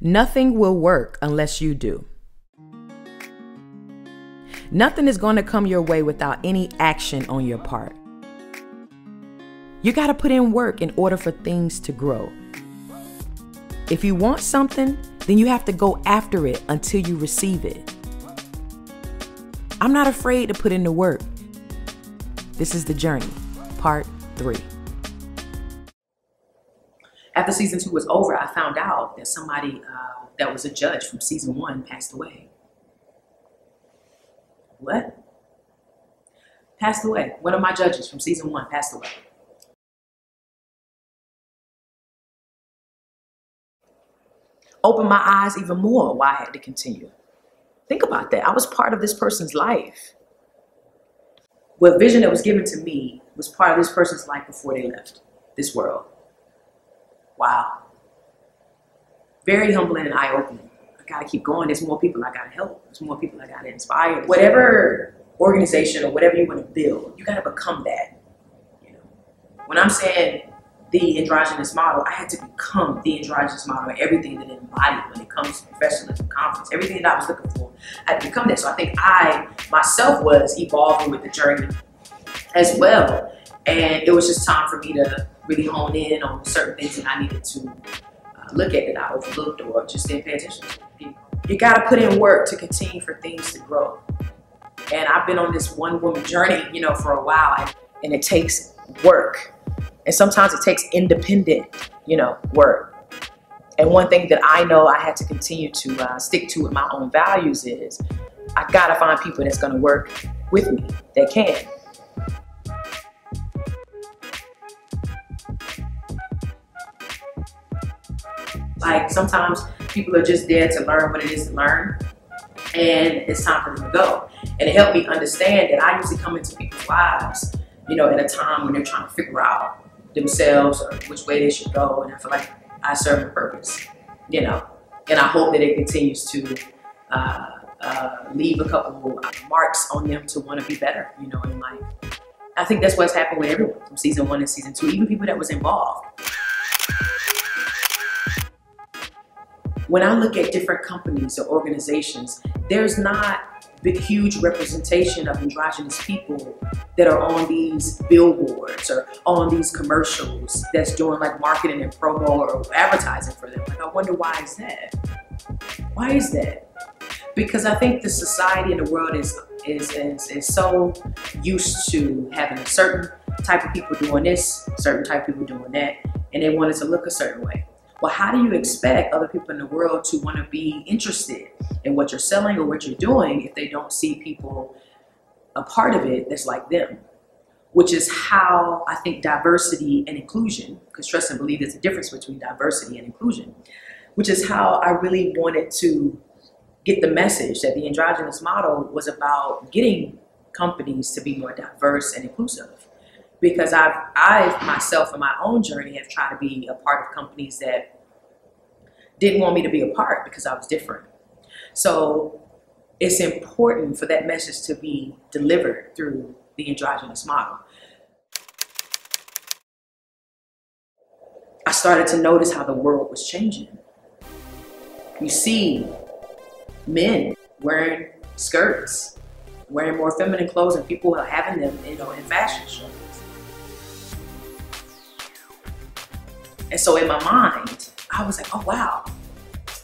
Nothing will work unless you do. Nothing is going to come your way without any action on your part. You got to put in work in order for things to grow. If you want something, then you have to go after it until you receive it. I'm not afraid to put in the work. This is The Journey, Part 3. After season 2 was over, I found out that somebody that was a judge from season 1 passed away. What? Passed away. One of my judges from season 1 passed away. Opened my eyes even more why I had to continue. Think about that. I was part of this person's life. What vision that was given to me was part of this person's life before they left this world. Wow. Very humbling and eye-opening. I gotta keep going. There's more people I gotta help. There's more people I gotta inspire. Whatever organization or whatever you want to build, you gotta become that. You know, when I'm saying the androgynous model, I had to become the androgynous model and everything that it embodied when it comes to professionalism, confidence, everything that I was looking for. I had to become that. So I think I myself was evolving with the journey as well. And it was just time for me to really hone in on certain things that I needed to look at that I overlooked or just didn't pay attention to. You gotta put in work to continue for things to grow. And I've been on this one woman journey, you know, for a while, and it takes work. And sometimes it takes independent, you know, work. And one thing that I know I had to continue to stick to with my own values is I gotta find people that's gonna work with me, that can. Like sometimes people are just there to learn what it is to learn, and it's time for them to go. And it helped me understand that I usually come into people's lives, you know, at a time when they're trying to figure out themselves or which way they should go. And I feel like I serve a purpose, you know, and I hope that it continues to leave a couple marks on them to want to be better, you know, in life. I think that's what's happened with everyone from season 1 and season 2, even people that was involved. When I look at different companies or organizations, there's not big, huge representation of androgynous people that are on these billboards or on these commercials that's doing like marketing and promo or advertising for them. Like, I wonder why is that? Why is that? Because I think the society and the world is so used to having a certain type of people doing this, certain type of people doing that, and they want it to look a certain way. Well, how do you expect other people in the world to want to be interested in what you're selling or what you're doing if they don't see people a part of it that's like them? Which is how I think diversity and inclusion, because trust and believe there's a difference between diversity and inclusion, which is how I really wanted to get the message that the androgynous model was about getting companies to be more diverse and inclusive. Because I've myself in my own journey have tried to be a part of companies that didn't want me to be a part because I was different. So it's important for that message to be delivered through the androgynous model. I started to notice how the world was changing. You see men wearing skirts, wearing more feminine clothes, and people are having them, you know, in fashion shows. And so in my mind, I was like, oh wow,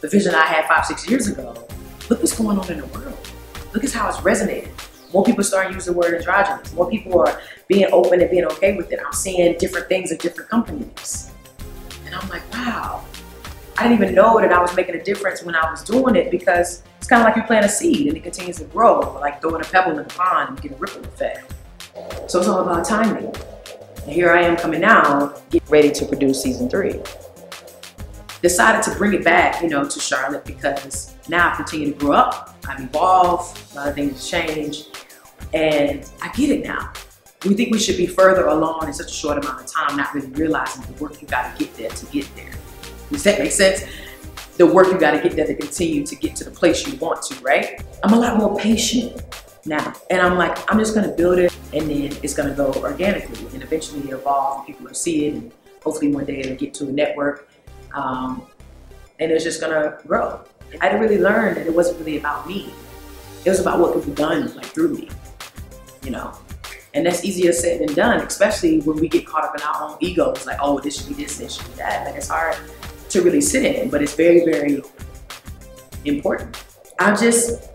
the vision I had 5-6 years ago, look what's going on in the world. Look at how it's resonating. More people starting to use the word androgynous. More people are being open and being okay with it. I'm seeing different things at different companies. And I'm like, wow. I didn't even know that I was making a difference when I was doing it, because it's kind of like you plant a seed and it continues to grow, like throwing a pebble in the pond and you get a ripple effect. So it's all about timing. And here I am coming now, getting ready to produce season 3. Decided to bring it back, you know, to Charlotte because now I continue to grow up. I've evolved, a lot of things have changed, and I get it now. We think we should be further along in such a short amount of time, not really realizing the work you got to get there to get there. Does that make sense? The work you got to get there to continue to get to the place you want to, right? I'm a lot more patient now. And I'm like, I'm just gonna build it and then it's gonna go organically and eventually evolve and people will see it and hopefully one day it'll get to a network. and it's just gonna grow. I had to really learn that it wasn't really about me. It was about what could be done like through me, you know? And that's easier said than done, especially when we get caught up in our own egos, like, oh, this should be this, this should be that. Like, it's hard to really sit in, but it's very, very important. I just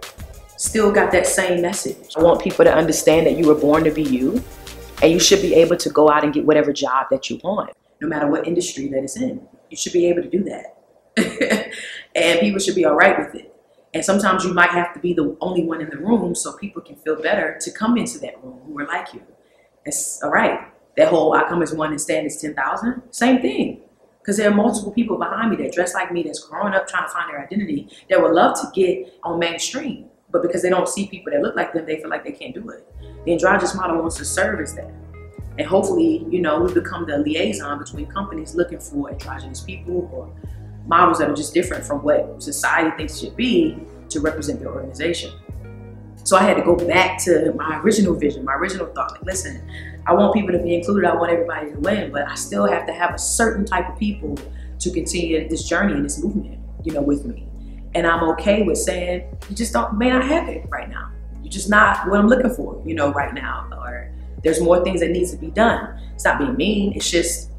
still got that same message. I want people to understand that you were born to be you, and you should be able to go out and get whatever job that you want, no matter what industry that it's in. You should be able to do that. And people should be all right with it. And sometimes you might have to be the only one in the room so people can feel better to come into that room who are like you. It's all right. That whole I come as one and stand as 10,000, same thing. Because there are multiple people behind me that dress like me, that's growing up trying to find their identity, that would love to get on mainstream. But because they don't see people that look like them, they feel like they can't do it. The androgynous model wants to serve as that. And hopefully, you know, we become the liaison between companies looking for androgynous people or models that are just different from what society thinks should be to represent their organization. So I had to go back to my original vision, my original thought. Like, listen, I want people to be included. I want everybody to win, but I still have to have a certain type of people to continue this journey and this movement, you know, with me. And I'm okay with saying, you just may not have it right now. You're just not what I'm looking for, you know, right now. Or there's more things that needs to be done. It's not being mean. It's just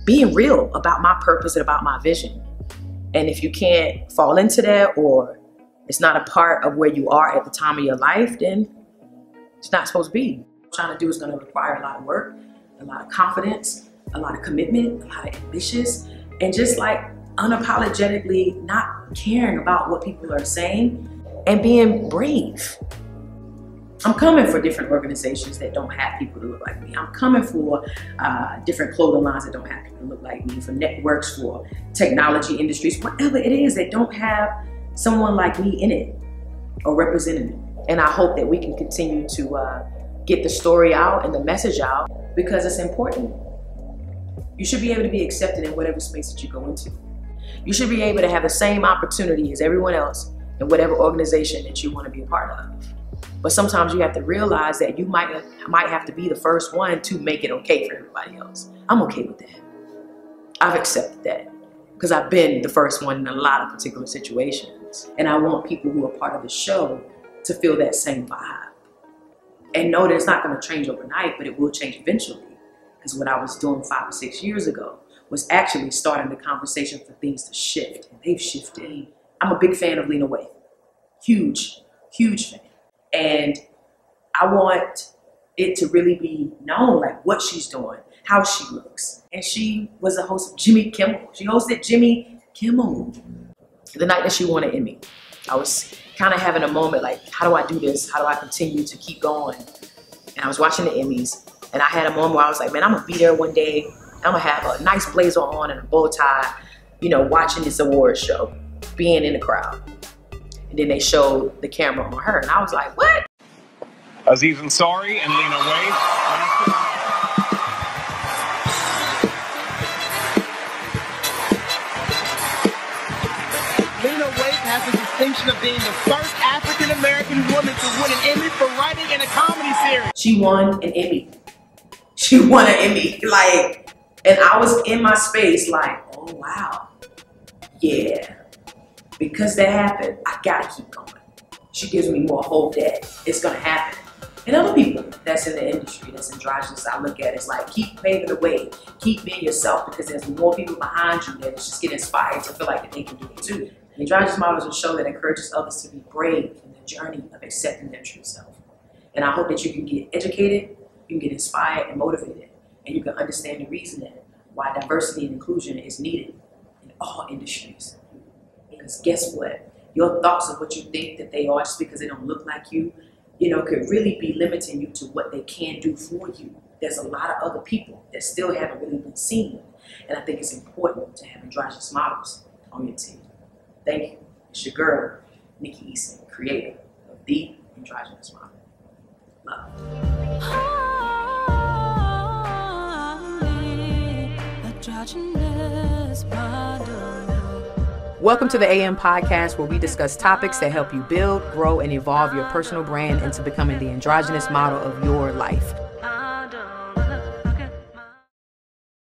being real about my purpose and about my vision. And if you can't fall into that, or it's not a part of where you are at the time of your life, then it's not supposed to be. What I'm trying to do is going to require a lot of work, a lot of confidence, a lot of commitment, a lot of ambitious, and just like unapologetically not caring about what people are saying and being brave. I'm coming for different organizations that don't have people that look like me. I'm coming for different clothing lines that don't have people that look like me, for networks, for technology industries, whatever it is that don't have someone like me in it or representing it. And I hope that we can continue to get the story out and the message out, because it's important. You should be able to be accepted in whatever space that you go into. You should be able to have the same opportunity as everyone else in whatever organization that you want to be a part of. But sometimes you have to realize that you might have to be the first one to make it okay for everybody else. I'm okay with that. I've accepted that because I've been the first one in a lot of particular situations. And I want people who are part of the show to feel that same vibe and know that it's not going to change overnight, but it will change eventually. Because what I was doing 5 or 6 years ago was actually starting the conversation for things to shift. And they've shifted. I'm a big fan of Lena Waithe. Huge, huge fan. And I want it to really be known, like what she's doing, how she looks. And she was a host of Jimmy Kimmel. She hosted Jimmy Kimmel the night that she won an Emmy. I was kind of having a moment like, how do I do this? How do I continue to keep going? And I was watching the Emmys, and I had a moment where I was like, man, I'm gonna be there one day. I'm gonna have a nice blazer on and a bow tie, you know, watching this award show, being in the crowd. And then they showed the camera on her, and I was like, what? Aziz Ansari and Lena Waithe. Lena Waithe has the distinction of being the first African-American woman to win an Emmy for writing in a comedy series. She won an Emmy. She won an Emmy, like, and I was in my space like, oh wow, yeah. Because that happened, I gotta keep going. She gives me more hope that it's gonna happen. And other people that's in the industry, that's androgynous, I look at it, it's like, keep paving the way, keep being yourself, because there's more people behind you that just get inspired to feel like that they can do it too. The Androgynous Model is a show that encourages others to be brave in the journey of accepting their true self. And I hope that you can get educated, you can get inspired and motivated, and you can understand the reasoning why diversity and inclusion is needed in all industries. Because guess what? Your thoughts of what you think that they are just because they don't look like you, you know, could really be limiting you to what they can do for you. There's a lot of other people that still haven't really been seen. And I think it's important to have androgynous models on your team. Thank you. It's your girl, Nikki Eason, creator of the Androgynous Model. Love. Androgynous Model. Welcome to the AM Podcast, where we discuss topics that help you build, grow, and evolve your personal brand into becoming the androgynous model of your life.